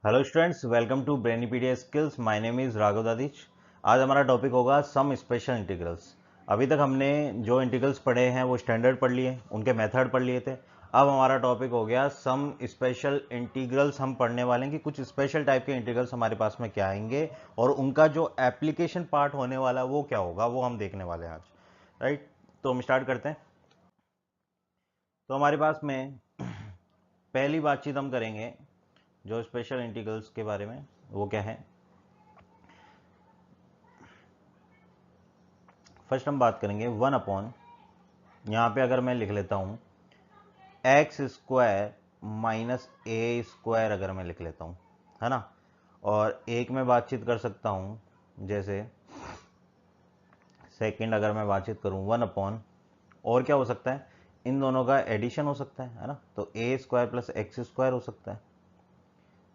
Hello students, welcome to Brainypedia Skills. My name is Raghav Dadhich. आज हमारा topic होगा some special integrals. अभी तक हमने जो इंटीग्रल्स पढ़े हैं वो स्टैंडर्ड पढ़ लिए, उनके मेथड पढ़ लिए थे। अब हमारा टॉपिक हो गया सम स्पेशल इंटीग्रल्स। हम पढ़ने वाले हैं कि कुछ स्पेशल टाइप के इंटीग्रल्स हमारे पास में क्या आएंगे और उनका जो एप्लीकेशन पार्ट होने वाला है वो क्या होगा, वो हम देखने वाले हैं आज। राइट, तो हम स्टार्ट करते हैं। तो हमारे पास में पहली बातचीत हम करेंगे जो स्पेशल इंटीग्रल्स के बारे में, वो क्या है। फर्स्ट हम बात करेंगे 1 अपॉन, यहाँ पे अगर मैं लिख लेता हूँ x square minus a square, अगर मैं लिख लेता हूँ, है ना। और एक में बातचीत कर सकता हूँ, जैसे सेकंड अगर मैं बातचीत करूँ 1 अपॉन, और क्या हो सकता है, इन दोनों का एडिशन हो सकता है ना। तो ए स्क्वायर प्लस एक्स स्क्वायर हो सकता है,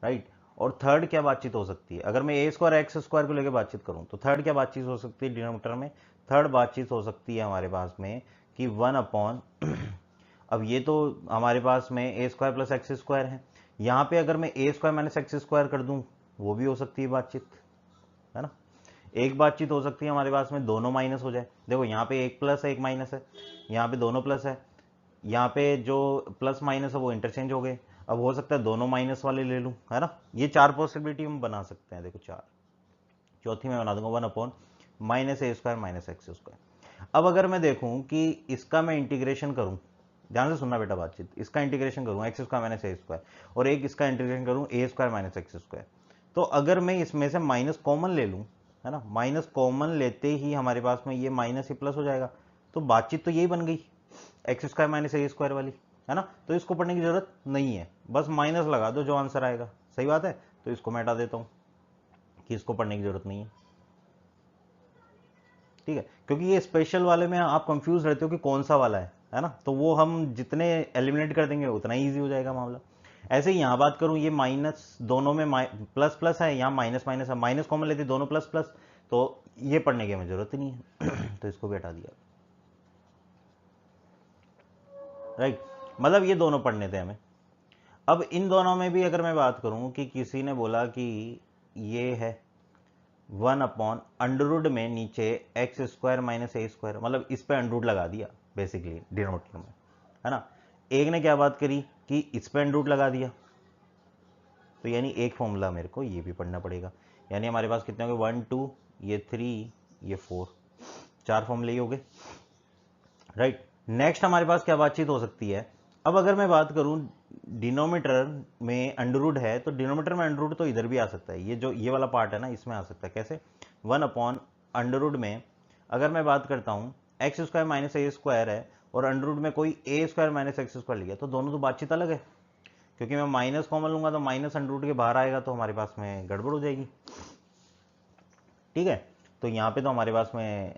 राइट। और थर्ड क्या बातचीत हो सकती है, अगर मैं ए स्क्वायर एक्स स्क्वायर को लेकर बातचीत करूं तो थर्ड क्या बातचीत हो सकती है डिनोमिनेटर में। थर्ड बातचीत हो सकती है हमारे पास में कि 1 अपॉन अब ये तो हमारे पास में a square plus x square है, यहाँ पे अगर मैं ए स्क्वायर माइनस एक्स स्क्वायर कर दूं वो भी हो सकती है बातचीत, है ना। एक बातचीत हो सकती है हमारे पास में दोनों माइनस हो जाए। देखो यहाँ पे एक प्लस है एक माइनस है, यहाँ पे दोनों प्लस है, यहाँ पे जो प्लस माइनस है वो इंटरचेंज हो गए। अब हो सकता है दोनों माइनस वाले ले लूँ, है ना। ये चार पॉसिबिलिटी हम बना सकते हैं, देखो चार। चौथी मैं बना दूंगा 1 upon minus a square minus x square. अब अगर मैं देखूं कि इसका मैं इंटीग्रेशन करूं, ध्यान से सुनना बेटा बातचीत, इसका इंटीग्रेशन करूं x square minus a square, और एक इसका इंटीग्रेशन करूं ए स्क्वायर माइनस एक्स स्क्वायर, तो अगर मैं इसमें से माइनस कॉमन ले लूं, है ना, माइनस कॉमन लेते ही हमारे पास में ये माइनस ही प्लस हो जाएगा। तो बातचीत तो यही बन गई, x square minus a square वाली, है ना। तो इसको पढ़ने की जरूरत नहीं है, बस माइनस लगा दो जो आंसर आएगा। सही बात है, तो इसको मैं हटा देता हूं कि इसको पढ़ने की जरूरत नहीं है, ठीक है। क्योंकि ये स्पेशल वाले में आप कंफ्यूज रहते हो कि कौन सा वाला है ना। तो वो हम जितने एलिमिनेट कर देंगे उतना ईजी हो जाएगा मामला। ऐसे ही यहाँ बात करूँ, ये माइनस दोनों में प्लस प्लस है, यहाँ माइनस माइनस है, माइनस कॉमन लेते दोनों प्लस प्लस, तो ये पढ़ने की हमें जरूरत ही नहीं है तो इसको भी हटा दिया, राइट। मतलब ये दोनों पढ़ने थे हमें। अब इन दोनों में भी अगर मैं बात करूं कि किसी ने बोला कि ये है 1 अपॉन अंडरवुड में नीचे x square minus a square, मतलब इस पे अंडरवुड लगा दिया बेसिकली डिनोमिनेटर में, है ना। एक ने क्या बात करी कि इस पे अंडरवुड लगा दिया, तो यानी एक फॉर्मूला मेरे को ये भी पढ़ना पड़ेगा। यानी हमारे पास कितने हो गए, 1 2, ये 3, ये 4, चार फॉर्मूले ही हो गए, राइट। नेक्स्ट हमारे पास क्या बातचीत हो सकती है। अब अगर मैं बात करूं डिनोमीटर में अंडरवुड है, तो डिनोमीटर में अंडरवुड तो इधर भी आ सकता है, ये जो ये वाला पार्ट है ना इसमें आ सकता है। कैसे, 1 अपॉन अंडरवुड में अगर मैं बात करता हूं x square minus a square है और अंडरवुड में कोई ए स्क्वायर माइनस एक्स स्क्वायर लिया, तो दोनों तो बातचीत अलग है। क्योंकि मैं माइनस कॉमन लूंगा तो माइनस अंडरवुड के बाहर आएगा, तो हमारे पास में गड़बड़ हो जाएगी, ठीक है। तो यहाँ पे तो हमारे पास में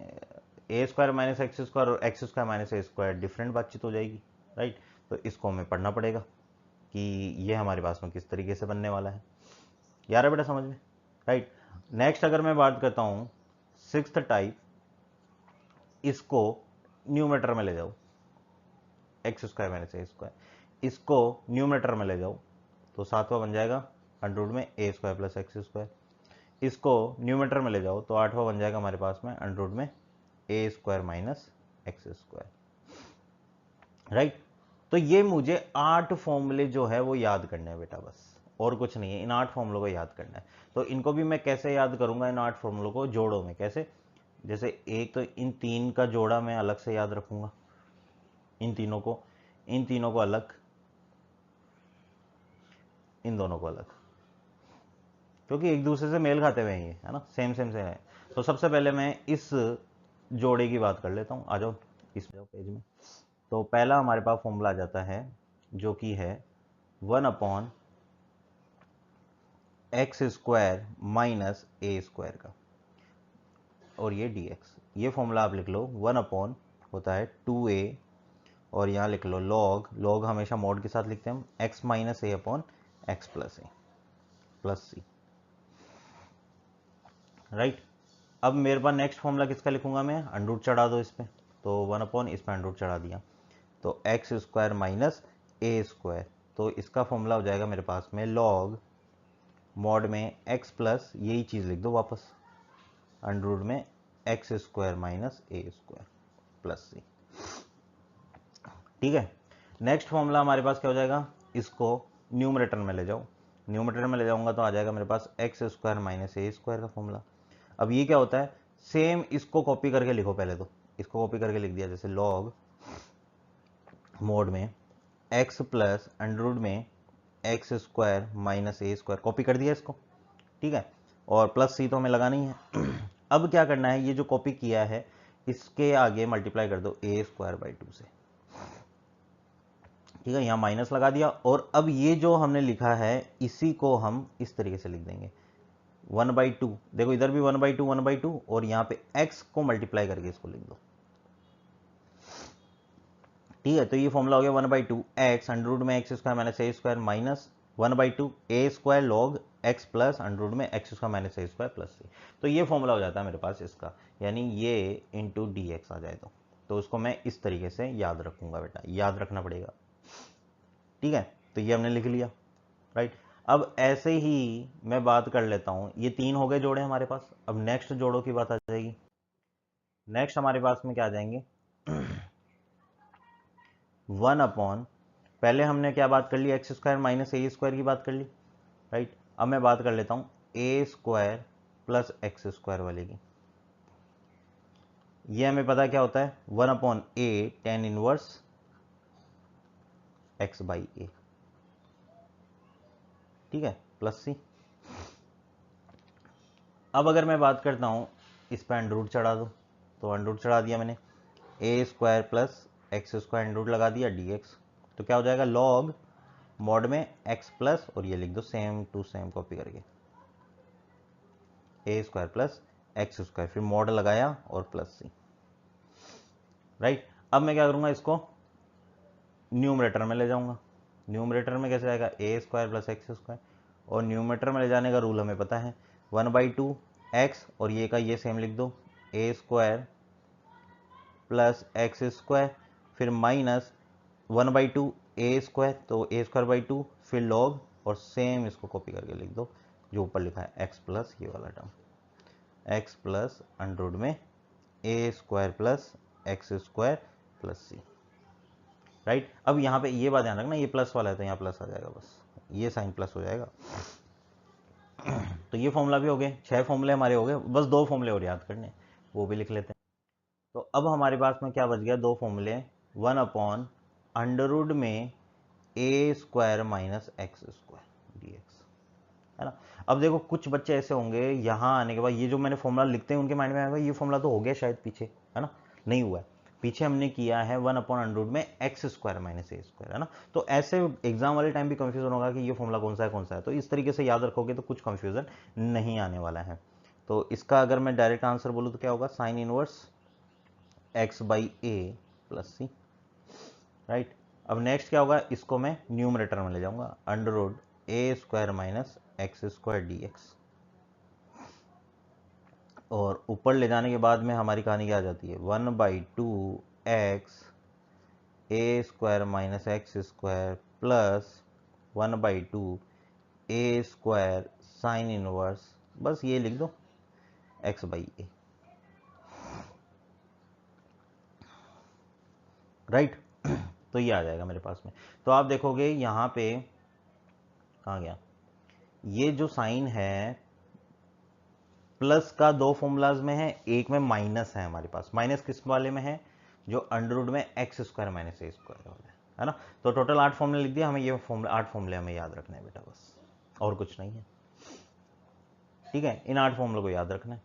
a square minus x square और x square minus a square different बातचीत हो जाएगी, राइट। तो इसको हमें पढ़ना पड़ेगा कि ये हमारे पास में किस तरीके से बनने वाला है। यार बेटा समझ में, राइट। नेक्स्ट अगर मैं बात करता हूँ सिक्स्थ टाइप, इसको न्यूमरेटर में ले जाओ, x square minus a square, इसको न्यूमरेटर में ले जाओ, तो सातवां बन जाएगा अंडरवुड में a square plus x square. इसको न्यूमरेटर में ले जाओ तो आठवां बन जाएगा हमारे पास में अंडरवुड में a square minus x square, right. तो ये मुझे 8 फॉर्मूले जो है वो याद करने हैं बेटा, बस और कुछ नहीं है, इन 8 फॉर्मूलों को याद करना है। तो इनको भी मैं कैसे याद करूंगा, इन 8 फॉर्मूलों को जोड़ों में कैसे, जैसे एक तो इन तीन का जोड़ा मैं अलग से याद रखूंगा, इन तीनों को अलग, इन दोनों को अलग, क्योंकि एक दूसरे से मेल खाते हुए हैं ये, है ना, सेम सेम सेम है। तो सबसे पहले मैं इस जोड़े की बात कर लेता हूँ, आ जाओ इस पेज में। तो पहला हमारे पास फॉर्मूला आ जाता है जो कि है 1 upon x square minus a square का, और ये dx, ये फॉर्मूला आप लिख लो। 1 अपॉन होता है 2a, और यहाँ लिख लो लॉग, लॉग हमेशा मॉड के साथ लिखते हैं हम, x माइनस ए अपॉन एक्स प्लस ए प्लस सी, राइट। अब मेरे पास नेक्स्ट फॉर्मूला किसका लिखूंगा मैं, अंडरूट चढ़ा दो इस पर, तो 1 अपॉन इस पर अंडरूट चढ़ा दिया, तो x square minus a square, तो इसका फॉर्मूला हो जाएगा मेरे पास में लॉग मॉड में x प्लस यही चीज़ लिख दो वापस, अंडर रूट में x square minus a square plus c. ठीक है, नेक्स्ट फॉर्मूला हमारे पास क्या हो जाएगा, इसको न्यूमरेटर में ले जाओ, न्यूमरेटर में ले जाऊंगा तो आ जाएगा मेरे पास x square minus a square का फॉर्मूला। अब ये क्या होता है, सेम इसको कॉपी करके लिखो, पहले तो इसको कॉपी करके लिख दिया, जैसे लॉग मोड में x प्लस अंडर रूट में x square minus a square, copy कर दिया इसको। ठीक है, और प्लस सी तो हमें लगाना ही है। अब क्या करना है, ये जो कॉपी किया है इसके आगे मल्टीप्लाई कर दो ए स्क्वायर बाई 2 से। ठीक है, यहाँ माइनस लगा दिया, और अब ये जो हमने लिखा है इसी को हम इस तरीके से लिख देंगे 1/2। देखो इधर भी 1/2 और यहाँ पे x को मल्टीप्लाई करके इसको लिख दो। ठीक है, तो ये फॉर्मूला हो गया 1/2 एक्स अंडर रूट में x square minus a square minus 1/2 a square log x plus under root में x square minus a square plus c. तो ये फॉर्मूला हो जाता है मेरे पास इसका, यानी ये इंटू डी एक्स आ जाए तो उसको मैं इस तरीके से याद रखूंगा, बेटा याद रखना पड़ेगा। ठीक है, तो ये हमने लिख लिया, राइट। अब ऐसे ही मैं बात कर लेता हूं, ये 3 हो गए जोड़े हमारे पास। अब नेक्स्ट जोड़ों की बात आ जाएगी। नेक्स्ट हमारे पास में क्या आ जाएंगे 1 अपॉन, पहले हमने क्या बात कर ली, x square minus a square की बात कर ली, राइट। अब मैं बात कर लेता हूं a square plus x square वाले की। ये हमें पता क्या होता है, 1 upon a tan inverse x by a. ठीक है, प्लस सी। अब अगर मैं बात करता हूं इस पर अंडर रूट चढ़ा दो, तो अंडर रूट चढ़ा दिया मैंने, a square plus x square under root लगा दिया डी एक्स। तो क्या हो जाएगा, लॉग मॉड में x प्लस, और ये लिख दो सेम टू सेम कॉपी करके, a square plus x square, फिर मॉड लगाया और प्लस सी, राइट। अब मैं क्या करूंगा, इसको न्यूमरेटर में ले जाऊंगा। न्यूमरेटर में कैसे आएगा, ए स्क्वायर प्लस एक्स स्क्वायर, और न्यूमरेटर में ले जाने का रूल हमें पता है 1/2 एक्स, और ये का ये सेम लिख दो a square plus x square, फिर माइनस 1/2 ए स्क्वायर, तो ए स्क्वायर बाई 2, फिर लॉग, और सेम इसको कॉपी करके लिख दो जो ऊपर लिखा है एक्स प्लस ये वाला term, x plus under root में a square plus x square plus c, right. अब यहाँ पे ये बात ध्यान रखना, ये प्लस वाला है तो यहाँ प्लस आ जाएगा, बस ये साइन प्लस हो जाएगा। तो ये फॉर्मूला भी हो गए, 6 फॉर्मूले हमारे हो गए, बस 2 फॉर्मूले और याद करने, वो भी लिख लेते हैं। तो अब हमारे पास में क्या बच गया, 2 फॉर्मूले, 1 अपॉन अंडर रूट में a square minus x square d x, है ना। अब देखो कुछ बच्चे ऐसे होंगे यहाँ आने के बाद ये जो मैंने फॉर्मूला लिखते हैं उनके माइंड में आएगा ये फॉर्मूला तो हो गया शायद पीछे, है ना, नहीं हुआ है। पीछे हमने किया है 1 अपॉन अंडर रूट में x square minus a square, है ना। तो ऐसे एग्जाम वाले टाइम भी कंफ्यूजन होगा कि ये फॉर्मूला कौन सा है, तो इस तरीके से याद रखोगे तो कुछ कंफ्यूजन नहीं आने वाला है। तो इसका अगर मैं डायरेक्ट आंसर बोलूँ तो क्या होगा, sine inverse x by a plus c, right. अब नेक्स्ट क्या होगा, इसको मैं न्यूमरेटर में ले जाऊंगा, under root a square minus x square d x, और ऊपर ले जाने के बाद में हमारी कहानी क्या आ जाती है, 1/2 x a square minus x square plus 1/2 a square sine inverse, बस ये लिख दो एक्स बाई ए, राइट। तो ये आ जाएगा मेरे पास में। तो आप देखोगे यहाँ पे कहाँ गया, ये जो साइन है प्लस का 2 फॉर्मूलाज में है, एक में माइनस है हमारे पास। माइनस किस वाले में है, जो अंडर रूट में x square minus a square वाला है ना। तो टोटल 8 फॉर्मूले लिख दिया, हमें ये फॉर्मूले 8 फॉर्मूले हमें याद रखना है बेटा, बस और कुछ नहीं है। ठीक है, इन 8 फॉर्मूलों को याद रखना है,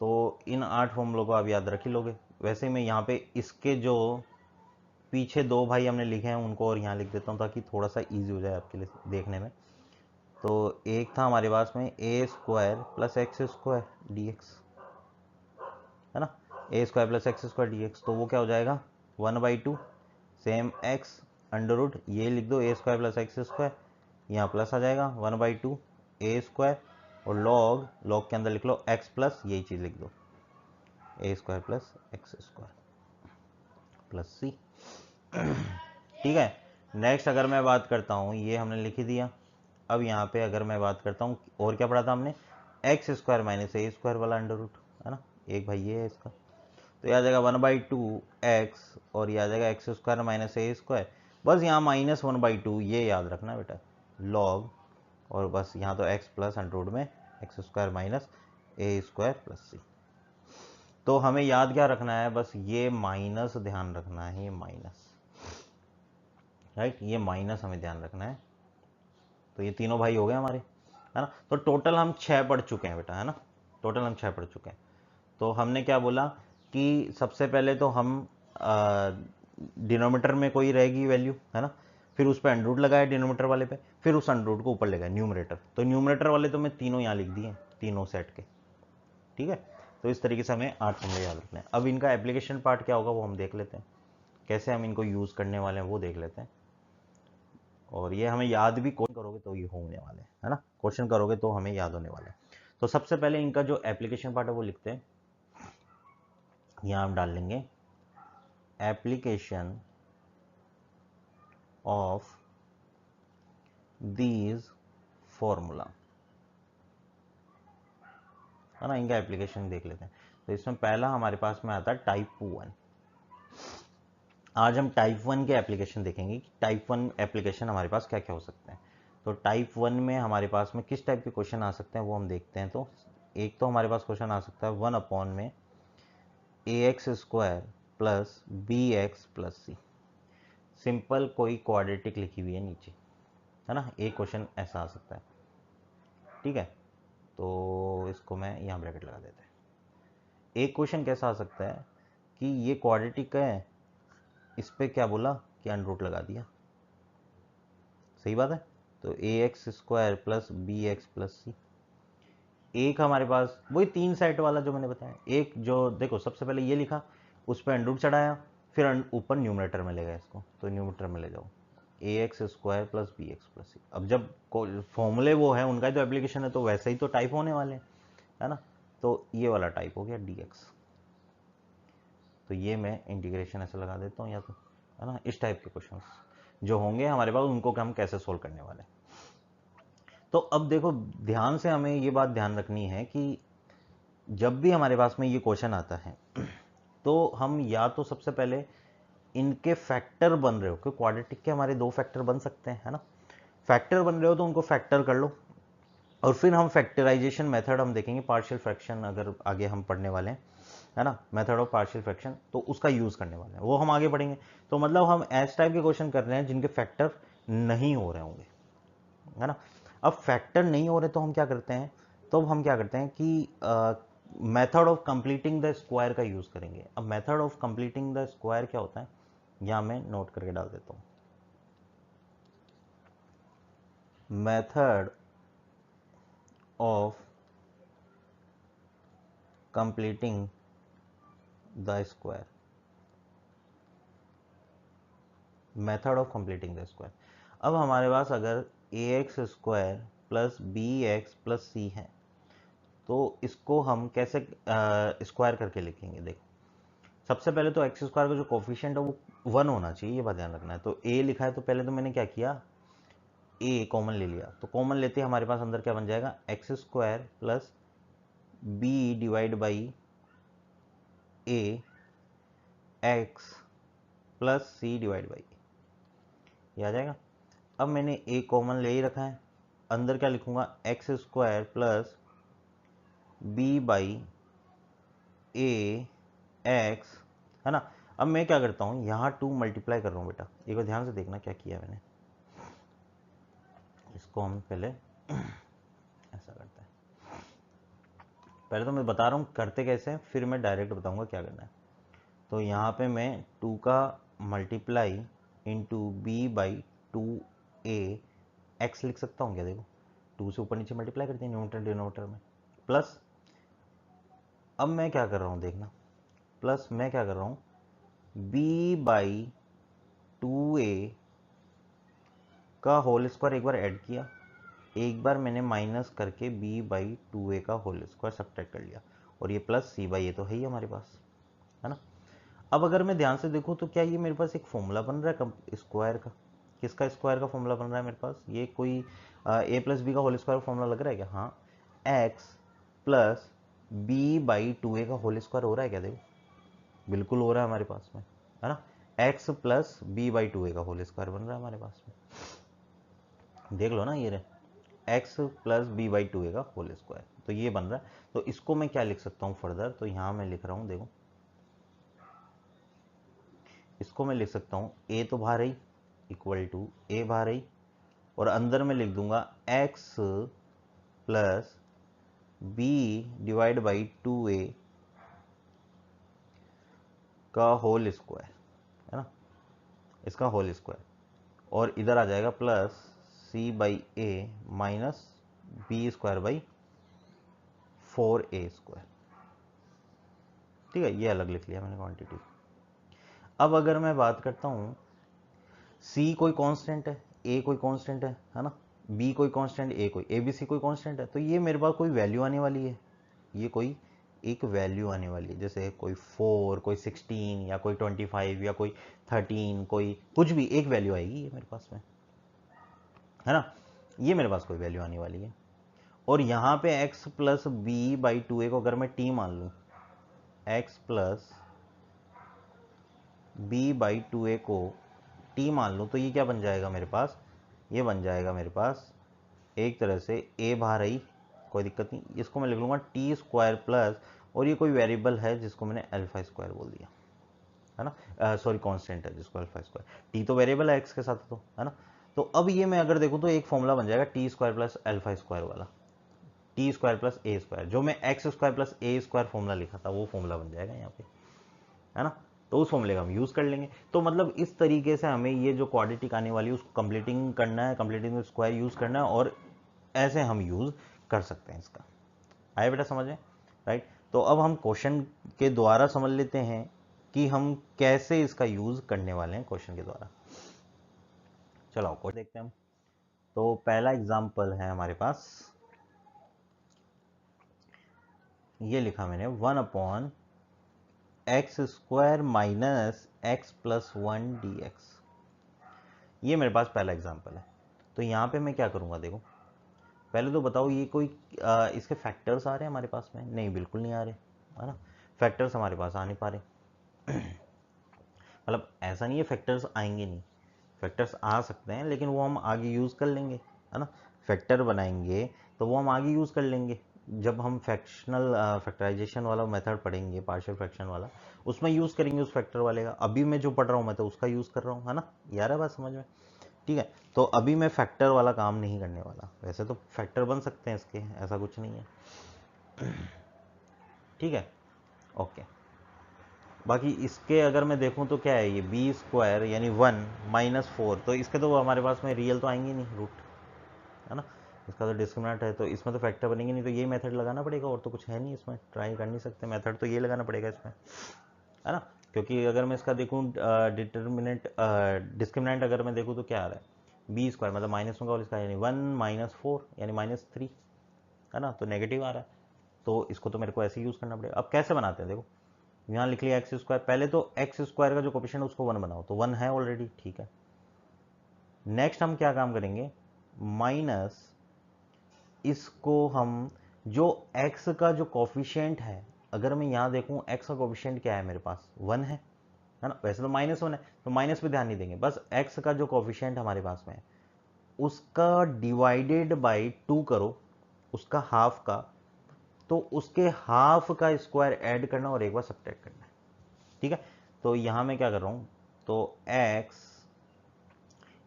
तो इन 8 फॉर्मूलों को आप याद रख ही लोगे। वैसे मैं यहाँ पे इसके जो पीछे 2 भाई हमने लिखे हैं उनको और यहाँ लिख देता हूँ ताकि थोड़ा सा ईजी हो जाए आपके लिए देखने में। तो एक था हमारे पास में a square plus x square d x, है ना, a square plus x square d x, तो वो क्या हो जाएगा 1/2 सेम एक्स अंडर रूट, ये लिख दो a square plus x square, यहाँ प्लस आ जाएगा 1/2 ए स्क्वायर, और लॉग के अंदर लिख लो एक्स प्लस यही चीज़ लिख दो a square plus x square plus c. ठीक है, नेक्स्ट अगर मैं बात करता हूँ, ये हमने लिख ही दिया, अब यहाँ पे अगर मैं बात करता हूँ, और क्या पढ़ा था हमने, x square minus a square वाला अंडर रूट, है ना, एक भाई ये है इसका, तो यह आ जाएगा 1/2 एक्स, और यह आ जाएगा x square minus a square, बस यहाँ -1/2 ये याद रखना बेटा, लॉग, और बस यहाँ तो x प्लस अंडर रूट में x square minus a square plus c. तो हमें याद क्या रखना है, बस ये माइनस ध्यान रखना है, ये माइनस, राइट, ये माइनस हमें ध्यान रखना है। तो ये तीनों भाई हो गए हमारे, है ना। तो टोटल हम 6 पढ़ चुके हैं बेटा, है ना, टोटल हम 6 पढ़ चुके हैं। तो हमने क्या बोला कि सबसे पहले तो हम डिनोमीटर में कोई रहेगी वैल्यू, है ना, फिर उस पर अंडर रूट लगाया डिनोमीटर वाले पे, फिर उस अंडर रूट को ऊपर ले गया न्यूमरेटर। तो न्यूमरेटर वाले तो मैं तीनों यहाँ लिख दिए, तीनों सेट के, ठीक है। तो इस तरीके से हमें 8 फॉर्मूले याद रखने हैं। अब इनका एप्लीकेशन पार्ट क्या होगा वो हम देख लेते हैं, कैसे हम इनको यूज़ करने वाले हैं वो देख लेते हैं। और ये हमें याद भी क्वेश्चन करोगे तो ये होने वाले, है ना, क्वेश्चन करोगे तो हमें याद होने वाले। तो सबसे पहले इनका जो एप्लीकेशन पार्ट है वो लिखते हैं, यहाँ हम डाल लेंगे एप्लीकेशन ऑफ दीज फॉर्मूला, है ना, इनका एप्लीकेशन देख लेते हैं। तो इसमें पहला हमारे पास में आता है टाइप 1। आज हम टाइप 1 के एप्लीकेशन देखेंगे कि टाइप 1 एप्लीकेशन हमारे पास क्या क्या हो सकते हैं। तो टाइप 1 में हमारे पास में किस टाइप के क्वेश्चन आ सकते हैं वो हम देखते हैं। तो एक तो हमारे पास क्वेश्चन आ सकता है 1 में ax² प्लस bx प्लस सी, सिंपल कोई क्वाड्रेटिक लिखी हुई है नीचे, है ना, एक क्वेश्चन ऐसा आ सकता है, ठीक है। तो इसको मैं यहाँ ब्रैकेट लगा देते हैं। एक क्वेश्चन कैसा आ सकता है कि ये क्वाड्रेटिक है, इस पर क्या बोला कि अंडर रूट लगा दिया, सही बात है। तो ax² प्लस bx प्लस सी। एक हमारे पास वही 3 सेट वाला जो मैंने बताया, एक जो देखो सबसे पहले ये लिखा, उस पर अंडर रूट चढ़ाया, फिर ऊपर न्यूमरेटर में ले गया इसको, तो न्यूमरेटर में ले जाओ ax² प्लस bx प्लस सी। अब जब फॉर्मूले वो है उनका जो एप्लीकेशन है तो वैसे ही तो टाइप होने वाले हैं, है ना। तो ये वाला टाइप हो गया dx, तो ये मैं इंटीग्रेशन ऐसे लगा देता हूँ या तो, है ना, इस टाइप के क्वेश्चंस जो होंगे हमारे पास उनको हम कैसे सोल्व करने वाले हैं। तो अब देखो ध्यान से हमें ये बात ध्यान रखनी है कि जब भी हमारे पास में ये क्वेश्चन आता है तो हम या तो सबसे पहले इनके फैक्टर बन रहे हो, क्योंकि क्वाड्रेटिक के हमारे 2 फैक्टर बन सकते हैं, है ना, फैक्टर बन रहे हो तो उनको फैक्टर कर लो, और फिर हम फैक्टराइजेशन मेथड हम देखेंगे, पार्शियल फ्रैक्शन अगर आगे हम पढ़ने वाले हैं, है ना, मेथड ऑफ पार्शियल फ्रैक्शन, तो उसका यूज करने वाले हैं, वो हम आगे पढ़ेंगे। तो मतलब हम ऐसे टाइप के क्वेश्चन कर रहे हैं जिनके फैक्टर नहीं हो रहे होंगे, है ना। अब फैक्टर नहीं हो रहे तो हम क्या करते हैं, तो हम क्या करते हैं कि method of completing the square का यूज करेंगे। अब method of completing the square क्या होता है, यहां मैं नोट करके डाल देता हूं, method of completing the square, method of completing the square. अब हमारे पास अगर ax² plus bx plus c है तो इसको हम कैसे स्क्वायर करके लिखेंगे। देखो सबसे पहले तो x² का जो कोफिशिएंट है वो 1 होना चाहिए, ये बात ध्यान रखना है। तो a लिखा है तो पहले तो मैंने क्या किया, a कॉमन ले लिया, तो कॉमन लेते हमारे पास अंदर क्या बन जाएगा, x² plus b divide by a x plus c divide by, ये आ जाएगा। अब मैंने a कॉमन ले ही रखा है, अंदर क्या लिखूंगा, x² plus b by a x, है ना। अब मैं क्या करता हूं, यहां 2 मल्टीप्लाई कर रहा हूं बेटा, एक बार ध्यान से देखना क्या किया मैंने, इसको हम पहले ऐसा करते हैं, पहले तो मैं बता रहा हूं करते कैसे हैं, फिर मैं डायरेक्ट बताऊंगा क्या करना है। तो यहाँ पे मैं 2 का multiply into b by 2a x लिख सकता हूँ क्या, देखो 2 से ऊपर नीचे मल्टीप्लाई करते हैं न्यूमरेटर डिनोमिनेटर में, प्लस अब मैं क्या कर रहा हूँ देखना, प्लस मैं क्या कर रहा हूँ, b बाई 2a का होल स्क्वायर एक बार ऐड किया, एक बार मैंने माइनस करके b बाई 2a का होल स्क्वायर सब्ट्रैक्ट कर लिया, और ये प्लस c बाई ये तो है ही हमारे पास, है ना। अब अगर मैं ध्यान से देखूं तो क्या ये मेरे पास एक फॉर्मूला बन रहा है स्क्वायर का, किसका स्क्वायर का फॉर्मूला बन रहा है मेरे पास, ये कोई ए प्लस बी का होल स्क्वायर फॉर्मूला लग रहा है क्या? हाँ, x plus b by two a का होल स्क्वायर हो रहा है क्या? देखो बिल्कुल हो रहा है हमारे पास में, है ना। X plus b by two a का होल स्क्वायर बन रहा है हमारे पास में, देख लो ना, ये रहे x plus b by two a का होल स्क्वायर, तो ये बन रहा है। तो इसको मैं क्या लिख सकता हूँ फर्दर, तो यहाँ मैं लिख रहा हूँ, देखो इसको मैं लिख सकता हूँ ए तो बाहर ही इक्वल टू ए बाहर ही, और अंदर में लिख दूंगा x plus b divide by two a का होल स्क्वायर, है ना, इसका होल स्क्वायर, और इधर आ जाएगा plus c by a minus b square by 4a square. ठीक है, ये अलग लिख लिया मैंने क्वांटिटी। अब अगर मैं बात करता हूँ, c कोई कांस्टेंट है, a कोई कांस्टेंट है ना, b कोई कांस्टेंट, a कोई a b c कोई कांस्टेंट है, तो ये मेरे पास कोई वैल्यू आने वाली है, ये कोई एक वैल्यू आने वाली है, जैसे कोई 4, कोई 16 या कोई 25 या कोई 13, कोई कुछ भी एक वैल्यू आएगी ये मेरे पास में, है ना, ये मेरे पास कोई वैल्यू आने वाली है। और यहाँ पे x plus b by two a को अगर मैं t मान लूँ, x plus b by two a को t मान लूँ, तो ये क्या बन जाएगा मेरे पास, ये बन जाएगा मेरे पास एक तरह से a बाहर आई, कोई दिक्कत नहीं, इसको मैं लिख लूँगा टी स्क्वायर प्लस, और ये कोई वेरिएबल है जिसको मैंने अल्फा स्क्वायर बोल दिया, है ना, सॉरी कांस्टेंट है जिसको अल्फा स्क्वायर, टी तो वेरिएबल है एक्स के साथ, तो है ना। तो अब ये मैं अगर देखूँ तो एक फॉर्मूला बन जाएगा T square plus alpha square वाला, टी स्क्वायर प्लस ए स्क्वायर, जो मैं एक्स स्क्वायर प्लस ए स्क्वायर फॉर्मूला लिखा था वो फॉर्मूला बन जाएगा यहाँ पे, है ना। तो उस फॉर्मूले का हम यूज कर लेंगे। तो मतलब इस तरीके से हमें ये जो क्वाड्रेटिक आने वाली है उसको कंप्लीटिंग करना है, कंप्लीटिंग स्क्वायर यूज करना है, और ऐसे हम यूज कर सकते हैं इसका। आए बेटा समझ में, राइट। तो अब हम क्वेश्चन के द्वारा समझ लेते हैं कि हम कैसे इसका यूज करने वाले हैं क्वेश्चन के द्वारा। चलो क्वेश्चन देखते हैं हम। तो पहला एग्जांपल है हमारे पास, ये लिखा मैंने 1 upon x square minus x plus 1 D x, ये मेरे पास पहला एग्जांपल है। तो यहाँ पे मैं क्या करूँगा, देखो पहले तो बताओ ये कोई इसके फैक्टर्स आ रहे हैं हमारे पास में? नहीं, बिल्कुल नहीं आ रहे, है ना, फैक्टर्स हमारे पास आ नहीं पा रहे। मतलब ऐसा नहीं है फैक्टर्स आएंगे नहीं, फैक्टर्स आ सकते हैं, लेकिन वो हम आगे यूज़ कर लेंगे, है ना। फैक्टर बनाएंगे तो वो हम आगे यूज़ कर लेंगे, जब हम फ्रैक्शनल फैक्टराइजेशन वाला मेथड पढ़ेंगे, पार्शियल फ्रैक्शन वाला, उसमें यूज़ करेंगे उस फैक्टर वाले का। अभी मैं जो पढ़ रहा हूँ मैं तो उसका यूज़ कर रहा हूँ, है ना, यार है बात समझ में। ठीक है, तो अभी मैं फैक्टर वाला काम नहीं करने वाला, वैसे तो फैक्टर बन सकते हैं इसके, ऐसा कुछ नहीं है। ठीक है, ओके। बाकी इसके अगर मैं देखूं तो क्या है, ये बी स्क्वायर यानी 1 माइनस 4, तो इसके तो हमारे पास में रियल तो आएंगे नहीं, रूट, है ना, इसका तो डिस्क्रिमिनेंट है, तो इसमें तो फैक्टर बनेंगे नहीं, तो ये मेथड लगाना पड़ेगा, और तो कुछ है नहीं इसमें, ट्राई कर नहीं सकते, मेथड तो ये लगाना पड़ेगा इसमें, है ना। क्योंकि अगर मैं इसका देखूँ डिटर्मिनेंट डिस्क्रिमिनेंट अगर मैं देखूँ तो क्या आ रहा है, बी स्क्वायर मतलब माइनस होगा, और इसका यानी 1 माइनस 4 यानी -3, है ना, तो नेगेटिव आ रहा है, तो इसको तो मेरे को ऐसे यूज़ करना पड़ेगा। अब कैसे बनाते हैं, देखो यहाँ लिख लिया एक्स स्क्वायर, पहले तो एक्स स्क्वायर का जो कोफिशिएंट है उसको 1 बनाओ, तो 1 है ऑलरेडी, ठीक है। नेक्स्ट हम क्या काम करेंगे, माइनस इसको हम जो x का जो कोफिशिएंट है, अगर मैं यहाँ देखूँ x का कोफिशिएंट क्या है मेरे पास, 1 है ना, वैसे तो -1 है, तो माइनस पे ध्यान नहीं देंगे, बस x का जो कोफिशिएंट हमारे पास में है उसका डिवाइडेड बाई 2 करो, उसका हाफ का, तो उसके हाफ का स्क्वायर ऐड करना और एक बार सब्ट्रैक्ट करना है, ठीक है। तो यहाँ मैं क्या कर रहा हूँ, तो x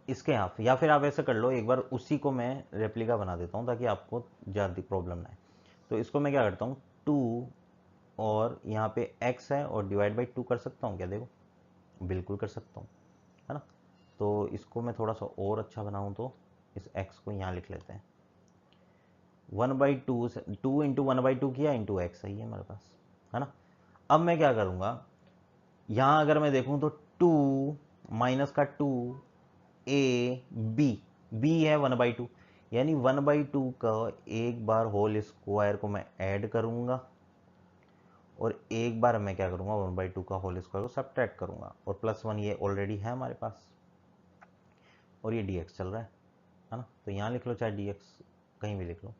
इसके हाफ, या फिर आप ऐसा कर लो, एक बार उसी को मैं रेप्लिका बना देता हूँ ताकि आपको ज़्यादा प्रॉब्लम ना आए। तो इसको मैं क्या करता हूँ, 2 और यहाँ पे x है और डिवाइड बाई 2 कर सकता हूँ क्या, देखो बिल्कुल कर सकता हूँ, है ना। तो इसको मैं थोड़ा सा और अच्छा बनाऊँ, तो इस x को यहाँ लिख लेते हैं, 1/2 से 2 इंटू 1/2 किया इंटू एक्स है ये मेरे पास, है ना। अब मैं क्या करूँगा, यहाँ अगर मैं देखूँ तो 2 माइनस का 2 ए बी, बी है 1/2, यानी 1/2 का एक बार होल स्क्वायर को मैं ऐड करूंगा, और एक बार मैं क्या करूंगा 1/2 का होल स्क्वायर को सब्ट्रैक्ट करूंगा, और +1 ये ऑलरेडी है हमारे पास, और ये dx चल रहा है ना, तो यहाँ लिख लो चाहे dx कहीं भी लिख लो।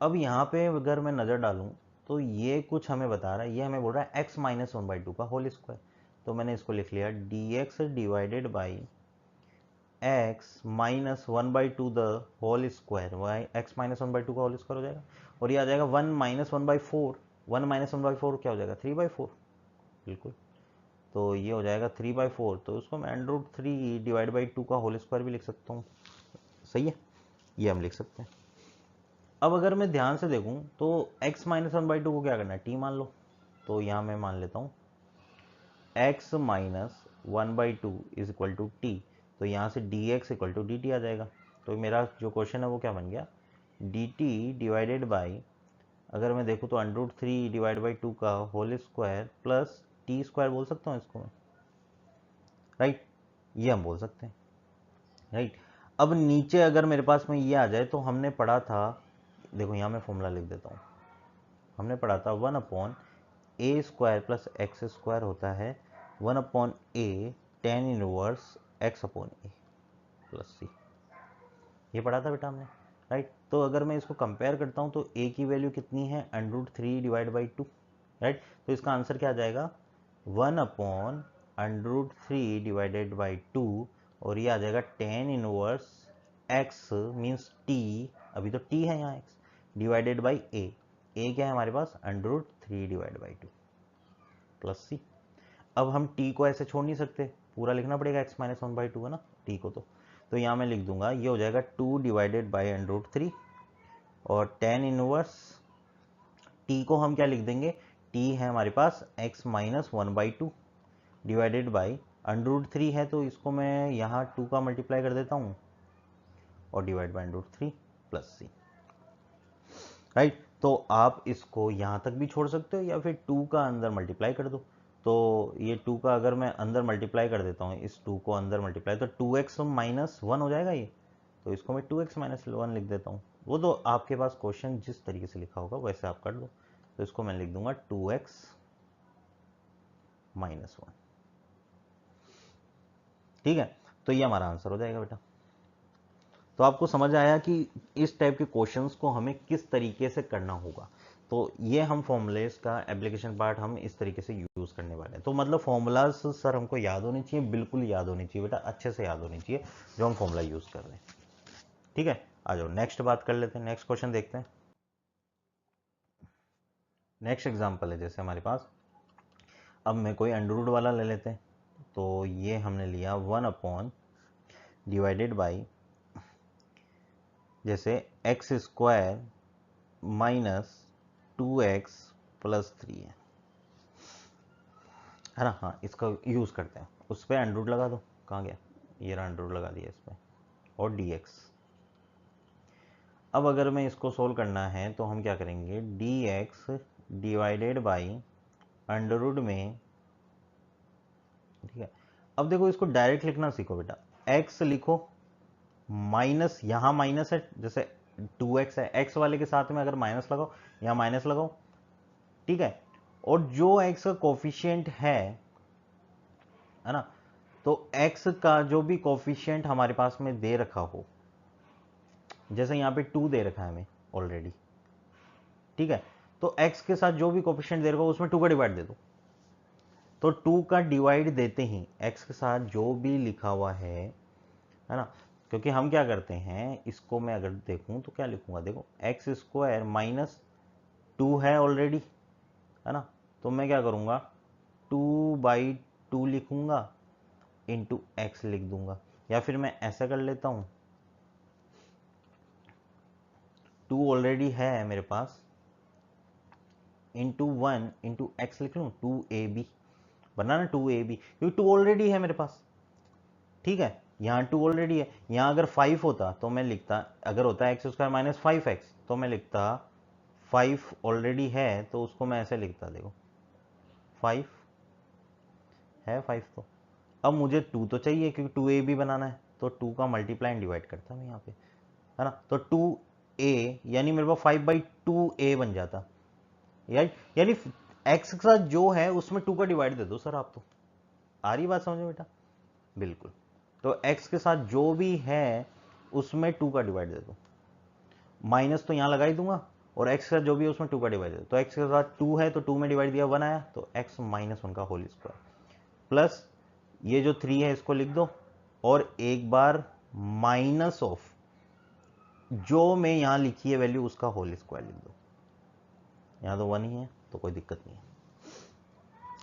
अब यहाँ पे अगर मैं नज़र डालूँ तो ये कुछ हमें बता रहा है, ये हमें बोल रहा है x माइनस 1/2 का होल स्क्वायर, तो मैंने इसको लिख लिया dx divided by x minus 1/2 the whole square, y x minus 1/2 का होल स्क्वायर हो जाएगा, और ये आ जाएगा 1 माइनस 1/4, 1 माइनस 1/4 क्या हो जाएगा 3/4, बिल्कुल, तो ये हो जाएगा 3/4, तो उसको मैं √3 डिवाइड बाई 2 का होल स्क्वायर भी लिख सकता हूँ, सही है, ये हम लिख सकते हैं। अब अगर मैं ध्यान से देखूं तो x माइनस 1/2 को क्या करना है, t मान लो, तो यहाँ मैं मान लेता हूँ x minus 1/2 is equal to t, तो यहाँ से dx इक्वल टू dt आ जाएगा, तो मेरा जो क्वेश्चन है वो क्या बन गया, dt डिवाइडेड बाई, अगर मैं देखूँ तो √3 डिवाइड बाई 2 का whole square plus t square बोल सकता हूँ इसको मैं, राइट, ये हम बोल सकते हैं, राइट। अब नीचे अगर मेरे पास में ये आ जाए तो हमने पढ़ा था, देखो यहाँ मैं फॉर्मूला लिख देता हूँ, हमने पढ़ा था 1/a² प्लस एक्स स्क्वायर होता है 1/a tan inverse x/a plus c, ये पढ़ा था बेटा हमने, राइट। तो अगर मैं इसको कंपेयर करता हूँ तो a की वैल्यू कितनी है √3 डिवाइड बाई 2, राइट, तो इसका आंसर क्या आ जाएगा 1/√3 डिवाइडेड बाई 2, और ये आ जाएगा tan inverse x means t, अभी तो t है यहाँ x, डिवाइडेड बाई a क्या है हमारे पास √3 डिवाइड बाई 2 प्लस c। अब हम t को ऐसे छोड़ नहीं सकते, पूरा लिखना पड़ेगा x माइनस 1/2 है ना t को, तो यहाँ मैं लिख दूंगा, ये हो जाएगा 2 डिवाइडेड बाई √3, और tan इनवर्स t को हम क्या लिख देंगे, t है हमारे पास x माइनस 1/2 डिवाइडेड बाई √3 है, तो इसको मैं यहाँ 2 का मल्टीप्लाई कर देता हूँ और divide by √3 plus c, right. तो आप इसको यहाँ तक भी छोड़ सकते हो या फिर 2 का अंदर मल्टीप्लाई कर दो, तो ये 2 का अगर मैं अंदर मल्टीप्लाई कर देता हूँ, इस 2 को अंदर मल्टीप्लाई, तो 2x माइनस 1 हो जाएगा ये, तो इसको मैं 2x माइनस 1 लिख देता हूँ, वो तो आपके पास क्वेश्चन जिस तरीके से लिखा होगा वैसे आप कर दो, तो इसको मैं लिख दूंगा 2x माइनस 1, ठीक है, तो ये हमारा आंसर हो जाएगा बेटा। तो आपको समझ आया कि इस टाइप के क्वेश्चंस को हमें किस तरीके से करना होगा, तो ये हम फॉर्मूलेस का एप्लीकेशन पार्ट हम इस तरीके से यूज करने वाले हैं। तो मतलब फॉर्मूलाज सर हमको याद होने चाहिए, बिल्कुल याद होनी चाहिए बेटा, अच्छे से याद होनी चाहिए जो हम फॉर्मूला यूज कर रहे हैं, ठीक है। आ जाओ नेक्स्ट बात कर लेते हैं, नेक्स्ट क्वेश्चन देखते हैं। नेक्स्ट एग्जाम्पल है जैसे हमारे पास, अब मैं कोई अंडर वाला ले लेते हैं, तो ये हमने लिया 1 डिवाइडेड बाई, जैसे x² माइनस 2x प्लस 3 है ना, हाँ इसका यूज करते हैं, उस पर अंडर लगा दो, कहाँ गया, ये रहा अंडर लगा दिया इस पर, और dx। अब अगर मैं इसको सोल्व करना है तो हम क्या करेंगे, dx डिवाइडेड बाई अंडर में, ठीक है। अब देखो इसको डायरेक्ट लिखना सीखो बेटा, x लिखो माइनस, यहाँ माइनस है, जैसे 2x है, x वाले के साथ में अगर माइनस लगाओ, यहाँ माइनस लगाओ, ठीक है, और जो x का कोफिशिएंट है ना, तो x का जो भी कोफिशिएंट हमारे पास में दे रखा हो, जैसे यहाँ पे 2 दे रखा है हमें ऑलरेडी, ठीक है, तो x के साथ जो भी कोफिशिएंट दे रखा हो उसमें 2 का डिवाइड दे दो, तो 2 का डिवाइड देते ही x के साथ जो भी लिखा हुआ है ना, क्योंकि हम क्या करते हैं, इसको मैं अगर देखूं तो क्या लिखूंगा, देखो x² माइनस 2 है ऑलरेडी, है ना, तो मैं क्या करूंगा 2/2 लिखूंगा इंटू एक्स लिख दूंगा, या फिर मैं ऐसा कर लेता हूं, 2 ऑलरेडी है मेरे पास, इंटू 1 इंटू एक्स लिख लूँ, 2ab बना ना 2ab, क्योंकि 2 ऑलरेडी है मेरे पास, ठीक है, यहाँ 2 ऑलरेडी है, यहाँ अगर 5 होता तो मैं लिखता, अगर होता है x² माइनस 5x तो मैं लिखता 5 ऑलरेडी है, तो उसको मैं ऐसे लिखता, देखो 5 है 5, तो अब मुझे 2 तो चाहिए क्योंकि 2ab बनाना है, तो 2 का मल्टीप्लाई एंड डिवाइड करता मैं यहाँ पे, है ना, तो 2a यानी मेरे पास 5/2a बन जाता, यानी x के साथ जो है उसमें 2 का डिवाइड दे दो सर आप, तो आ रही बात समझ में बेटा? बिल्कुल। तो x के साथ जो भी है उसमें 2 का डिवाइड दे दो, माइनस तो यहाँ लगा ही दूंगा, और x के साथ जो भी है उसमें 2 का डिवाइड दे दो। तो x के साथ 2 है तो 2 में डिवाइड दिया 1 आया, तो x माइनस 1 का होल स्क्वायर प्लस ये जो 3 है इसको लिख दो, और एक बार माइनस ऑफ जो मैं यहाँ लिखी है वैल्यू उसका होल स्क्वायर लिख दो। यहाँ तो 1 ही है तो कोई दिक्कत नहीं है,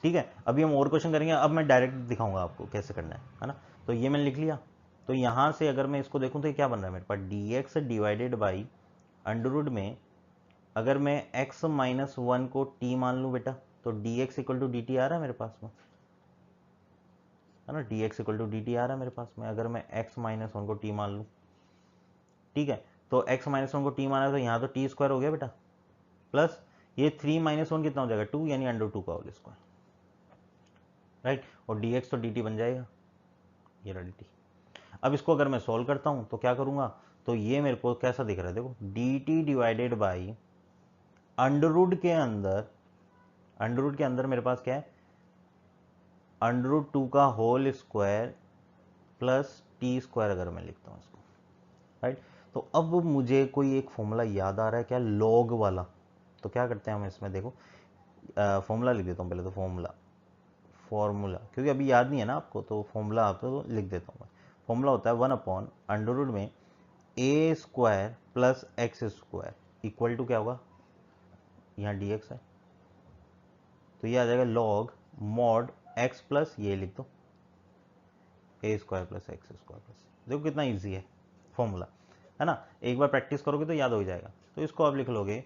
ठीक है। अभी हम और क्वेश्चन करेंगे, अब मैं डायरेक्ट दिखाऊंगा आपको कैसे करना है ना। तो ये मैंने लिख लिया, तो यहाँ से अगर मैं इसको देखूँ तो ये क्या बन रहा है मेरे पास, dx divided by under root में, अगर मैं x माइनस 1 को t मान लूँ बेटा, तो dx equal to d t आ रहा है मेरे पास में, है ना, dx equal to d t आ रहा है मेरे पास में, अगर मैं x माइनस 1 को t मान लूँ, ठीक है। तो x माइनस 1 को t माना तो यहाँ तो t स्क्वायर हो गया बेटा, प्लस ये 3 माइनस 1 कितना हो जाएगा 2, यानी अंडर 2 का होल स्क्वायर, राइट। और dx तो dt बन जाएगा, ये रहा dt। अब इसको अगर मैं सॉल्व करता हूं तो क्या करूंगा, तो ये मेरे को कैसा दिख रहा है, देखो dt divided by under root के अंदर मेरे पास क्या है, अंडर रूट 2 का whole square plus t square, अगर मैं लिखता हूं इसको, राइट। तो अब मुझे कोई एक फॉर्मूला याद आ रहा है क्या, लॉग वाला। तो क्या करते हैं हम इसमें, देखो फॉर्मूला लिख देता हूँ पहले, तो फॉर्मूला क्योंकि अभी याद नहीं है ना आपको, तो फॉर्मूला आपको लिख देता हूँ। फॉर्मूला होता है 1 अपॉन अंडर रूट में a square plus x square equal to क्या होगा, यहाँ dx है, तो ये आ जाएगा लॉग मॉड x प्लस ये लिख दो a square plus x square plus, देखो कितना इजी है फॉर्मूला, है ना। एक बार प्रैक्टिस करोगे तो याद हो जाएगा। तो इसको आप लिख लोगे,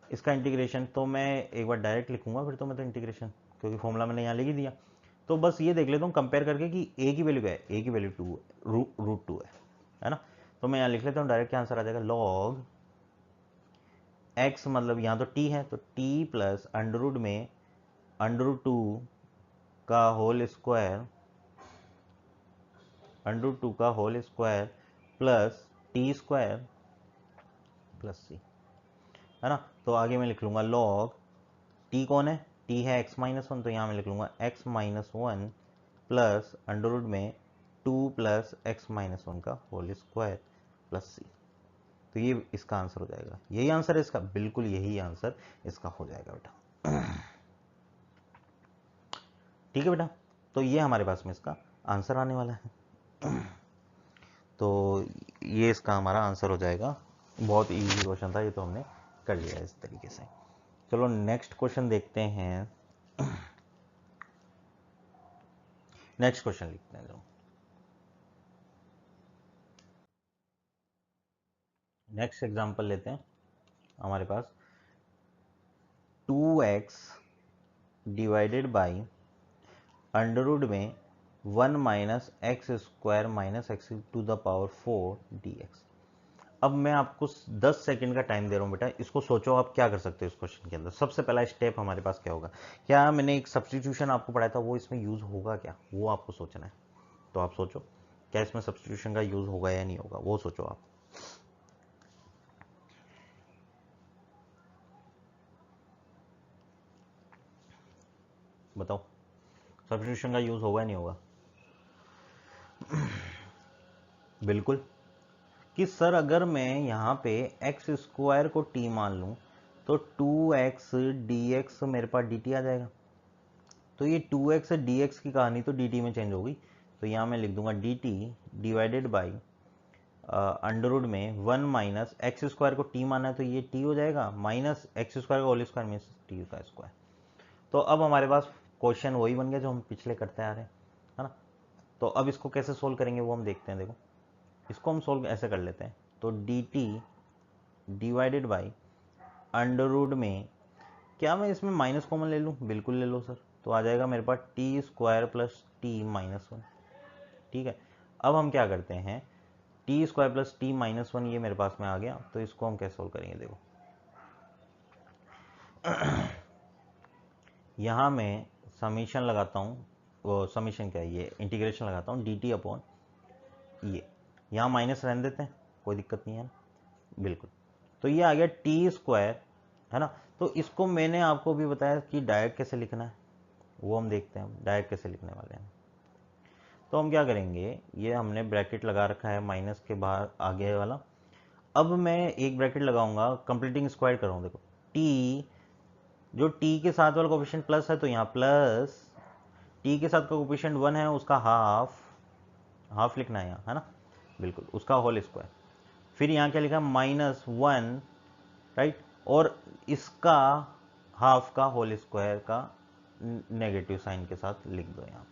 इसका इंटीग्रेशन तो मैं एक बार डायरेक्ट लिखूंगा, फिर तो मैं तो इंटीग्रेशन, क्योंकि फॉर्मूला मैंने यहाँ लिख ही दिया। तो बस ये देख लेता हूँ कंपेयर करके कि a की वैल्यू क्या है, a की वैल्यू 2 रूट 2 है ना। तो मैं यहाँ लिख लेता हूँ, डायरेक्ट क्या आंसर आ जाएगा, लॉग x मतलब यहाँ तो t है, तो t प्लस अंडर रूट में अंडर रूट 2 का होल स्क्वायर, अंडर रूट 2 का whole square plus t square plus c, है ना। तो आगे मैं लिख लूंगा लॉग t कौन है, t है x माइनस 1, तो यहाँ मैं लिख लूंगा x minus 1 plus under root में 2 प्लस एक्स माइनस 1 का होल स्क्वायर प्लस सी। तो ये इसका आंसर हो जाएगा, यही आंसर है इसका, बिल्कुल यही आंसर इसका हो जाएगा बेटा, ठीक है बेटा। तो ये हमारे पास में इसका आंसर आने वाला है, तो ये इसका हमारा आंसर हो जाएगा। बहुत इजी क्वेश्चन था ये, तो हमने कर लिया इस तरीके से। चलो नेक्स्ट क्वेश्चन देखते हैं, नेक्स्ट क्वेश्चन लिखते हैं। नेक्स्ट एग्जांपल लेते हैं, हमारे पास 2x divided by under root में 1 minus x square minus x to the power 4 dx। अब मैं आपको 10 सेकंड का टाइम दे रहा हूँ बेटा, इसको सोचो आप क्या कर सकते हो इस क्वेश्चन के अंदर। सबसे पहला स्टेप हमारे पास क्या होगा, क्या मैंने एक सब्स्टिट्यूशन आपको पढ़ाया था वो इसमें यूज होगा क्या, वो आपको सोचना है। तो आप सोचो क्या इसमें सब्स्टिट्यूशन का यूज होगा या नहीं होगा, वो सोचो आप। बताओ सब्स्टिट्यूशन का यूज होगा या नहीं होगा। बिल्कुल, कि सर अगर मैं यहाँ पे एक्स स्क्वायर को टी मान लूँ तो 2x dx मेरे पास dt आ जाएगा। तो ये 2x dx की कहानी तो dt में चेंज होगी, तो यहाँ मैं लिख दूंगा dt divided by under root में 1 माइनस एक्स स्क्वायर को t माना है तो ये t हो जाएगा, माइनस एक्स स्क्वायर का होल स्क्वायर मीन्स t का स्क्वायर। तो अब हमारे पास क्वेश्चन वही बन गया जो हम पिछले करते आ रहे हैं, है ना। तो अब इसको कैसे सोल्व करेंगे वो हम देखते हैं। देखो इसको हम सोल्व ऐसे कर लेते हैं, तो dt divided by under root में, क्या मैं इसमें माइनस कॉमन ले लूँ, बिल्कुल ले लो सर, तो आ जाएगा मेरे पास t square plus t minus 1, ठीक है। अब हम क्या करते हैं, t square plus t minus 1 ये मेरे पास में आ गया, तो इसको हम कैसे सोल्व करेंगे। देखो यहाँ मैं समीशन लगाता हूँ, वो समीशन क्या है, ये इंटीग्रेशन लगाता हूँ डी टी अपॉन ये, यहाँ माइनस रहने देते हैं, कोई दिक्कत नहीं है ना, बिल्कुल। तो ये आ गया टी स्क्वायर, है ना। तो इसको मैंने आपको भी बताया कि डायरेक्ट कैसे लिखना है, वो हम देखते हैं डायरेक्ट कैसे लिखने वाले हैं। तो हम क्या करेंगे, ये हमने ब्रैकेट लगा रखा है माइनस के बाहर आगे वाला, अब मैं एक ब्रैकेट लगाऊंगा, कंप्लीटिंग स्क्वायर कर रहा हूँ। देखो टी, जो टी के साथ वाला कोफिशिएंट प्लस है तो यहाँ प्लस, टी के साथ कोफिशिएंट 1 है उसका हाफ लिखना है यहाँ, है ना, बिल्कुल उसका होल स्क्वायर। फिर यहाँ क्या लिखा, -1, राइट, और इसका हाफ का होल स्क्वायर का नेगेटिव साइन के साथ लिख दो यहाँ पे,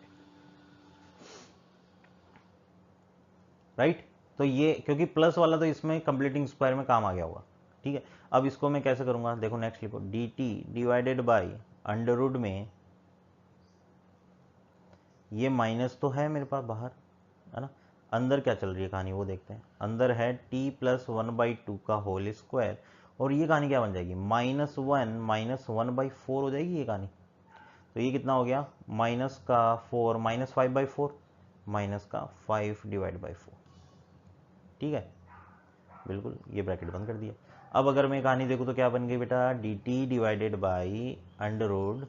राइट। तो ये क्योंकि प्लस वाला तो इसमें कंप्लीटिंग स्क्वायर में काम आ गया होगा, ठीक है। अब इसको मैं कैसे करूंगा, देखो नेक्स्ट लिखो, d t divided by under root में, ये माइनस तो है मेरे पास बाहर, है ना, अंदर क्या चल रही है कहानी वो देखते हैं। अंदर है t प्लस 1/2 का होल स्क्वायर, और ये कहानी क्या बन जाएगी, -1 हो जाएगी ये कहानी। तो ये कितना हो गया, माइनस का 4 -5/4, माइनस का 5 डिवाइड बाई 4, ठीक है, बिल्कुल ये ब्रैकेट बंद कर दिया। अब अगर मैं कहानी देखूँ तो क्या बन गई बेटा, d t divided by under root,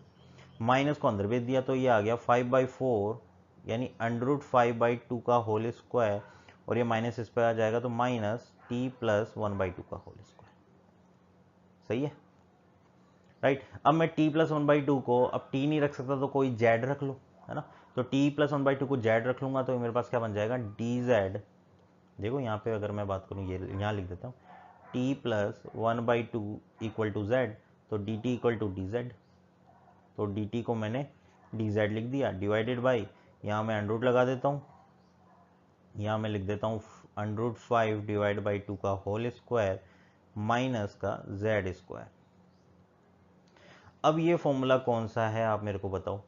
minus को अंदर भेज दिया तो ये आ गया 5/4, यानी √5/2 का होल स्क्वायर, और ये माइनस इस पर आ जाएगा तो -t प्लस 1/2 का होल स्क्वायर, सही है, राइट। अब मैं t प्लस 1/2 को, अब t नहीं रख सकता तो कोई z रख लो, है ना, तो t प्लस 1/2 को z रख लूंगा तो मेरे पास क्या बन जाएगा, dz। देखो यहाँ पे अगर मैं बात करूँ, ये यहाँ लिख देता हूँ, t plus 1/2 equal to z, तो dt इक्वल टू dz, तो dt को मैंने dz लिख दिया, डिवाइडेड बाई, यहाँ मैं अंडर रूट लगा देता हूँ, यहाँ मैं लिख देता हूँ √5 डिवाइड बाई 2 का होल स्क्वायर माइनस का z स्क्वायर। अब ये फॉर्मूला कौन सा है आप मेरे को बताओ,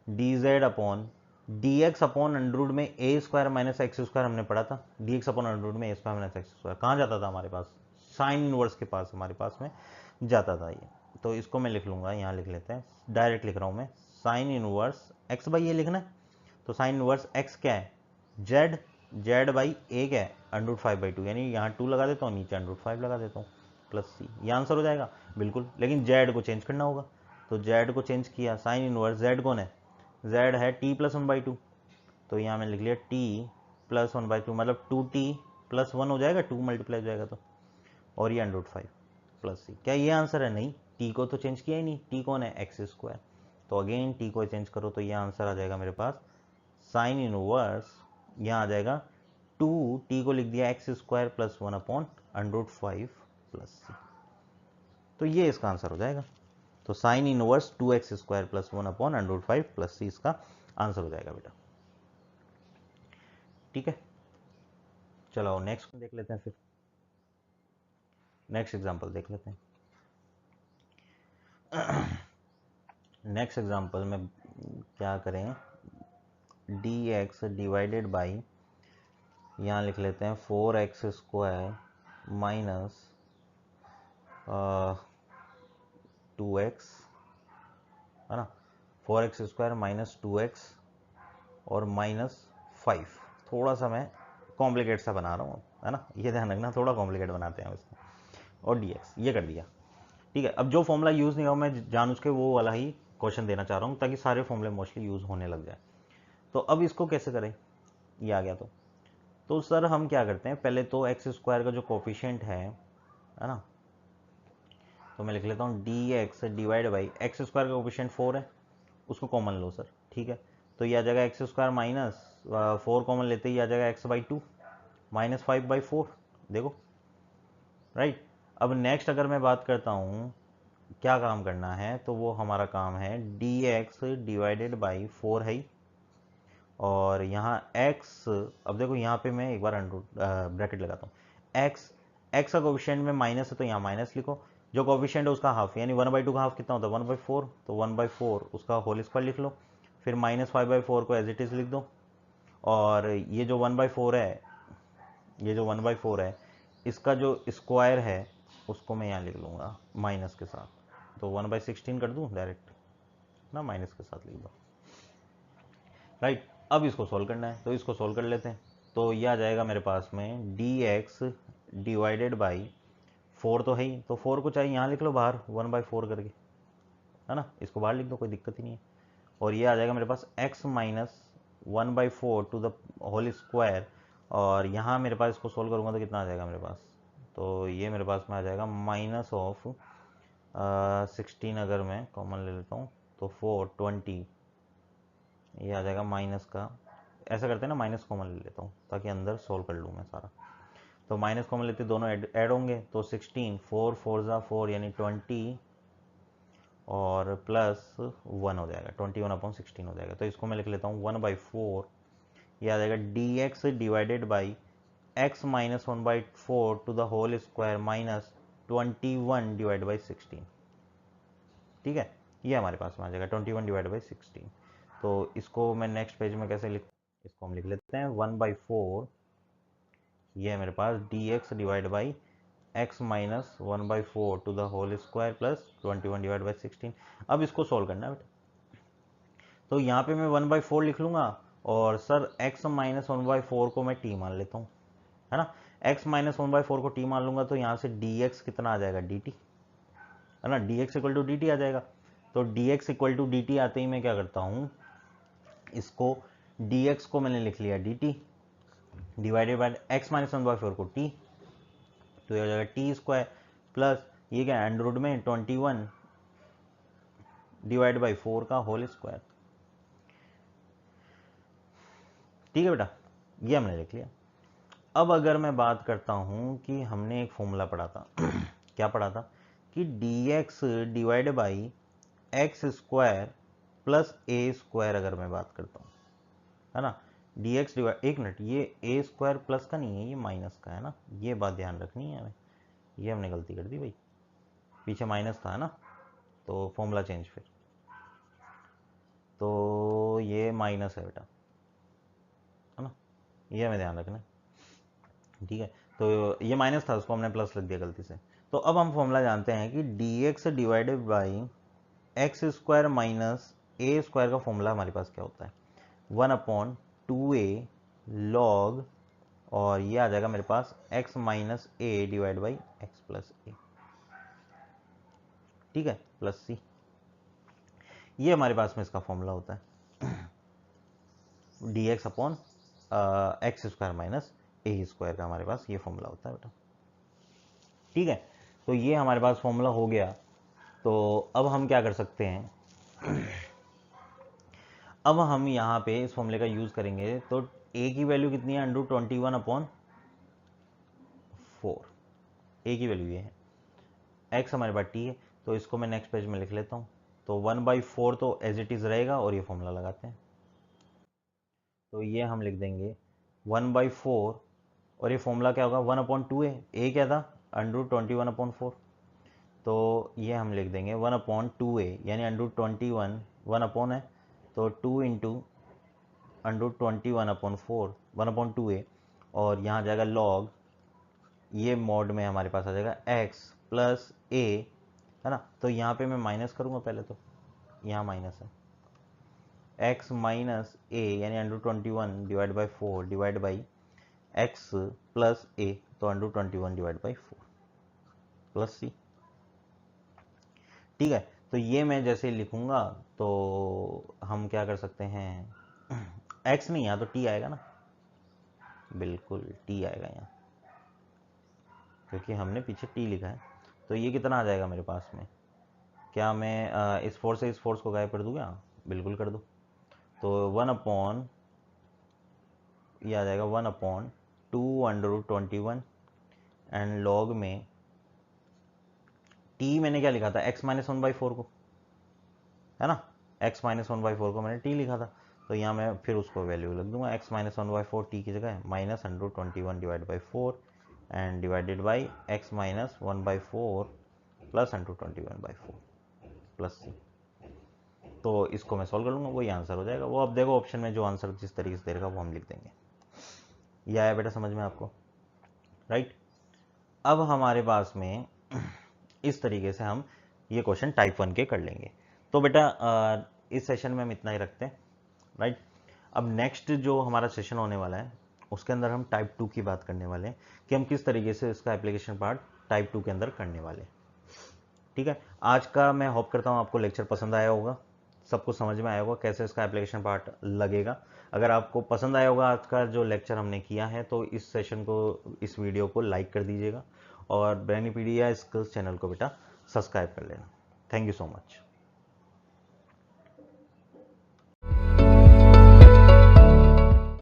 dz upon dx upon under root में a square minus x square हमने पढ़ा था, dx अपॉन अंडर रूट में a square minus x square कहाँ जाता था हमारे पास, साइन इनवर्स के पास हमारे पास में जाता था ये। तो इसको मैं लिख लूंगा, यहाँ लिख लेते हैं, डायरेक्ट लिख रहा हूँ मैं, साइन इनवर्स x बाई ये लिखना है, तो साइन इनवर्स x क्या है, z बाई a क्या है, √5/2, यानी यहाँ 2 लगा देता हूँ, नीचे √5 लगा देता हूँ, प्लस c, ये आंसर हो जाएगा बिल्कुल। लेकिन z को चेंज करना होगा, तो z को चेंज किया, साइन इनवर्स z कौन है, z है t प्लस 1/2, तो यहाँ मैंने लिख लिया t प्लस 1/2, मतलब 2t प्लस 1 हो जाएगा, 2 मल्टीप्लाई हो जाएगा तो, और ये √5 प्लस c, क्या ये आंसर है, नहीं, t को तो चेंज किया ही नहीं, t कौन है, एक्स स्क्वायर, तो अगेन t को चेंज करो तो ये आंसर आ जाएगा मेरे पास, साइन इनवर्स, यहाँ आ जाएगा 2t को लिख दिया x square plus 1 upon √5 plus c, तो ये इसका आंसर हो जाएगा। तो sine inverse 2x square plus 1 upon √5 plus c इसका आंसर हो जाएगा बेटा, ठीक है। चलो नेक्स्ट देख लेते हैं, फिर नेक्स्ट एग्जांपल देख लेते हैं। नेक्स्ट एग्जांपल में क्या करें, dx डिवाइडेड बाई, यहाँ लिख लेते हैं 4x स्क्वायर माइनस 2x, है ना, 4x स्क्वायर माइनस 2x और -5, थोड़ा सा मैं कॉम्प्लिकेट सा बना रहा हूँ, है ना, ये ध्यान रखना, थोड़ा कॉम्प्लिकेट बनाते हैं इसको, और dx ये कर दिया, ठीक है। अब जो फॉर्मूला यूज़ नहीं हुआ मैं जानबूझ के वो वाला ही क्वेश्चन देना चाह रहा हूँ ताकि सारे फॉर्मूले मोस्टली यूज़ होने लग जाए। तो अब इसको कैसे करें, ये आ गया तो सर हम क्या करते हैं, पहले तो एक्स स्क्वायर का जो कोफिशिएंट है ना, तो मैं लिख लेता हूँ dx divide by x square का कोफिशिएंट 4 है, उसको कॉमन लो सर, ठीक है, तो ये आ जाएगा एक्स स्क्वायर माइनस 4 कॉमन लेते ही आ जाएगा x/2 -5/4, देखो, राइट। अब नेक्स्ट अगर मैं बात करता हूँ क्या काम करना है, तो वो हमारा काम है dx डिवाइडेड बाई 4 है, और यहाँ x, अब देखो यहाँ पे मैं एक बार ब्रैकेट लगाता हूँ, x का कोफिशिएंट में माइनस है तो यहाँ माइनस लिखो, जो कोफिशिएंट है उसका हाफ, यानी 1/2 का हाफ कितना होता है 1/4, तो 1/4 उसका होल स्क्वायर लिख लो, फिर -5/4 को एज इट इज लिख दो, और ये जो 1/4 है, ये जो 1/4 है इसका जो स्क्वायर है उसको मैं यहाँ लिख लूँगा माइनस के साथ, तो 1/16 कर दूँ डायरेक्ट ना, माइनस के साथ लिख दो, राइट। अब इसको सोल्व करना है तो इसको सोल्व कर लेते हैं, तो यह आ जाएगा मेरे पास में dx डिवाइडेड बाई 4 तो है ही, तो 4 को चाहे यहाँ लिख लो बाहर 1/4 करके, है ना, इसको बाहर लिख दो, कोई दिक्कत ही नहीं है, और ये आ जाएगा मेरे पास x minus 1/4 to the whole square, और यहाँ मेरे पास इसको सोल्व करूँगा तो कितना आ जाएगा मेरे पास, तो ये मेरे पास में आ जाएगा माइनस ऑफ 16, अगर मैं कॉमन ले लेता हूँ तो 4 20, ये आ जाएगा माइनस का, ऐसा करते हैं ना, माइनस कॉमन ले लेता हूँ ताकि अंदर सोल्व कर लूँ मैं सारा। तो माइनस कॉमन लेते दोनों ऐड होंगे, तो 16 4 4 ज़ा 4 यानी 20 और प्लस 1 हो जाएगा, 21/16 हो जाएगा। तो इसको मैं लिख लेता हूँ 1/4, ये आ जाएगा dx divided by x minus 1/4 to the whole square minus 21 divide by 16। ठीक है, ये हमारे पास में आ जाएगा 21 डिवाइड बाई 16। तो इसको मैं नेक्स्ट पेज में कैसे लिख, इसको हम लिख लेते हैं 1/4, ये है मेरे पास dx divide by x minus 1/4 to the whole square plus 21 divide by 16। अब इसको सोल्व करना है बेटा, तो यहाँ पे मैं 1/4 लिख लूँगा, और सर x माइनस 1/4 को मैं t मान लेता हूँ, है ना। x माइनस 1/4 को t मान लूँगा तो यहाँ से dx कितना आ जाएगा, dt, है ना, dx इक्वल टू dt आ जाएगा। तो dx इक्वल टू dt आते ही मैं क्या करता हूँ, इसको dx को मैंने लिख लिया dt divided by x minus 1/4 को t, तो ये हो जाएगा टी स्क्वायर प्लस ये क्या है, अंडर रूट में 21 डिवाइड बाई 4 का होल स्क्वायर। ठीक है बेटा, ये हमने लिख लिया। अब अगर मैं बात करता हूं कि हमने एक फॉर्मूला पढ़ा था क्या पढ़ा था कि dx divide by x square plus A square, अगर मैं बात करता हूँ, है ना, dx डिवाइड, एक मिनट, ये ए स्क्वायर प्लस का नहीं है, ये माइनस का है ना, ये बात ध्यान रखनी है हमें, ये हमने गलती कर दी भाई, पीछे माइनस था, है ना, तो फॉर्मूला चेंज फिर, तो ये माइनस है बेटा, है ना, ये हमें ध्यान रखना है। ठीक है, तो ये माइनस था, उसको हमने प्लस लिख दिया गलती से। तो अब हम फॉर्मूला जानते हैं कि dx divided by x square minus a square का फॉर्मूला हमारे पास क्या होता है, 1/2a लॉग, और ये आ जाएगा मेरे पास x minus a divide by x plus a. ठीक है, प्लस सी, ये हमारे पास में इसका फॉर्मूला होता है dx upon x square minus a square का हमारे पास ये फॉर्मूला होता है बेटा। ठीक है, तो ये हमारे पास फॉर्मूला हो गया। तो अब हम क्या कर सकते हैं अब हम यहाँ पे इस फॉर्मूले का यूज करेंगे, तो a की वैल्यू कितनी है, अंडर 21/4, a की वैल्यू ये है, x हमारे पास t है, तो इसको मैं नेक्स्ट पेज में लिख लेता हूँ। तो 1/4 तो एज इट इज रहेगा, और ये फॉर्मूला लगाते हैं, तो ये हम लिख देंगे 1/4, और ये फॉर्मूला क्या होगा, 1/2 है, a क्या था, अंडर 21/4, तो ये हम लिख देंगे 1/2a, यानी अंडर 21, 1 अपॉन है, तो 2 इंटू अंडर 21/4, 1/2a, और यहाँ जाएगा लॉग, ये मॉड में हमारे पास आ जाएगा x प्लस a, है ना। तो यहाँ पे मैं माइनस करूँगा पहले, तो यहाँ माइनस है, x माइनस a यानी under 21 divide by 4 divide by x plus a, तो under 21 divide by 4 plus c। ठीक है, तो ये मैं जैसे लिखूंगा तो हम क्या कर सकते हैं, x नहीं, यहाँ तो t आएगा ना, बिल्कुल t आएगा यहाँ, क्योंकि हमने पीछे t लिखा है। तो ये कितना आ जाएगा मेरे पास में, क्या मैं इस फोर्स से इस फोर्स को गायब कर दूँ क्या, बिल्कुल कर दो। तो 1 अपॉन, ये आ जाएगा 1/2 अंडर रूट 21, एंड लॉग में t मैंने क्या लिखा था, x माइनस 1/4 को, है ना, x माइनस 1/4 को मैंने t लिखा था, तो यहाँ मैं फिर उसको वैल्यू लिख दूंगा, x माइनस 1/4 t की जगह minus under root 21 divide by 4 and divided by x minus 1/4 plus under root 21/4 plus c। तो इसको मैं सॉल्व कर लूँगा, वही आंसर हो जाएगा। वो अब देखो ऑप्शन में जो आंसर जिस तरीके से दे रहेगा वो हम लिख देंगे। ये आया बेटा समझ में आपको, राइट। अब हमारे पास में इस तरीके से हम ये क्वेश्चन टाइप 1 के कर लेंगे। तो बेटा इस सेशन में हम इतना ही रखते हैं, राइट। अब नेक्स्ट जो हमारा सेशन होने वाला है उसके अंदर हम टाइप 2 की बात करने वाले हैं कि हम किस तरीके से इसका एप्लीकेशन पार्ट टाइप 2 के अंदर करने वाले हैं। ठीक है, आज का मैं होप करता हूँ आपको लेक्चर पसंद आया होगा। सबको समझ में आया होगा कैसे इसका एप्लीकेशन पार्ट लगेगा। अगर आपको पसंद आया होगा आज का जो लेक्चर हमने किया है तो इस सेशन को, इस वीडियो को लाइक कर दीजिएगा और ब्रेनिपीडिया स्किल्स चैनल को बेटा सब्सक्राइब कर लेना। Thank you so much.